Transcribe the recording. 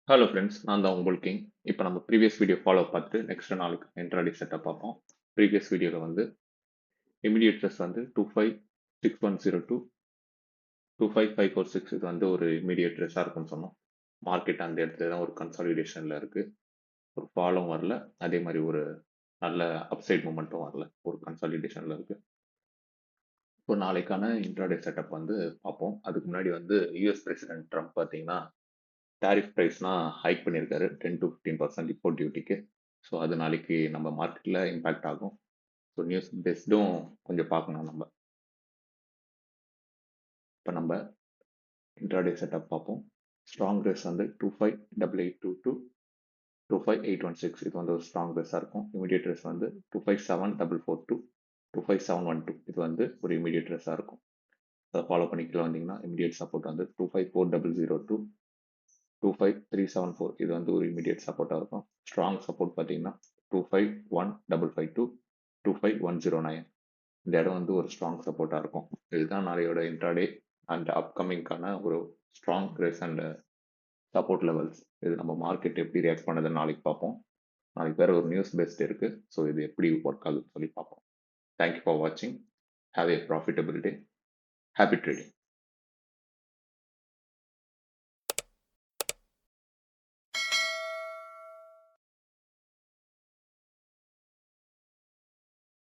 Hello friends, நான் தான் உங்கள் கிங். இப்போ நம்ம ப்ரீவியஸ் வீடியோ ஃபாலோ பார்த்துட்டு நெக்ஸ்ட் நாளுக்கு இன்ட்ராடே செட்டப் பார்ப்போம். ப்ரீவியஸ் வீடியோவில் வந்து இமிடியேட் ட்ரெஸ் வந்து 256102 25546 இது வந்து ஒரு இமிடியேட் ட்ரெஸ்ஸாக இருக்கும்னு சொன்னோம். மார்க்கெட் அந்த இடத்துல தான் ஒரு கன்சாலிடேஷனில் இருக்குது. ஒரு ஃபாலும் வரல, அதே மாதிரி ஒரு நல்ல அப்சைட் மூமெண்ட்டும் வரல, ஒரு கன்சாலிடேஷனில் இருக்குது. இப்போ நாளைக்கான இன்ட்ராடே செட்டப் வந்து பார்ப்போம். அதுக்கு முன்னாடி வந்து யூஎஸ் பிரசிடென்ட் ட்ரம்ப் பார்த்தீங்கன்னா டாரிஃப் ப்ரைஸ்லாம் ஹைக் பண்ணியிருக்காரு 10 to 15% இம்போர்ட் டியூட்டிக்கு. ஸோ அது நாளைக்கு நம்ம மார்க்கெட்டில் இம்பேக்ட் ஆகும். ஸோ நியூஸ் பெஸ்டும் கொஞ்சம் பார்க்கணும் நம்ம. இப்போ நம்ம இன்ட்ராடே செட்டப் பார்ப்போம். ஸ்ட்ராங் ரேஸ் வந்து 258822 25816 இது வந்து ஒரு ஸ்ட்ராங் ரேஸாக இருக்கும். இமீடியட் ரேஸ் வந்து 257442 25712 இது வந்து ஒரு இமீடியட் ரேஸாக இருக்கும். அதை ஃபாலோ பண்ணிக்கலாம் வந்தீங்கன்னா இமீடியட் சப்போர்ட் வந்து 254002 25374 இது வந்து ஒரு இமீடியட் சப்போர்ட்டாக இருக்கும். ஸ்ட்ராங் சப்போர்ட் பார்த்தீங்கன்னா 251552 25109 இந்த இடம் வந்து ஒரு ஸ்ட்ராங் சப்போர்ட்டாக இருக்கும். இதுதான் நாளையோட இன்ட்ராடே அண்ட் அப்கமிங்கான ஒரு strong race and support levels. இது நம்ம மார்க்கெட் எப்படி ரியாக்ட் பண்ணதுன்னு நாளைக்கு பார்ப்போம். நாளைக்கு வேற ஒரு நியூஸ் பெஸ்ட் இருக்கு. ஸோ இது எப்படி ஒர்க் ஆகுதுன்னு சொல்லி பார்ப்போம். தேங்க்யூ ஃபார் வாட்சிங். Have a profitable day. Happy trading.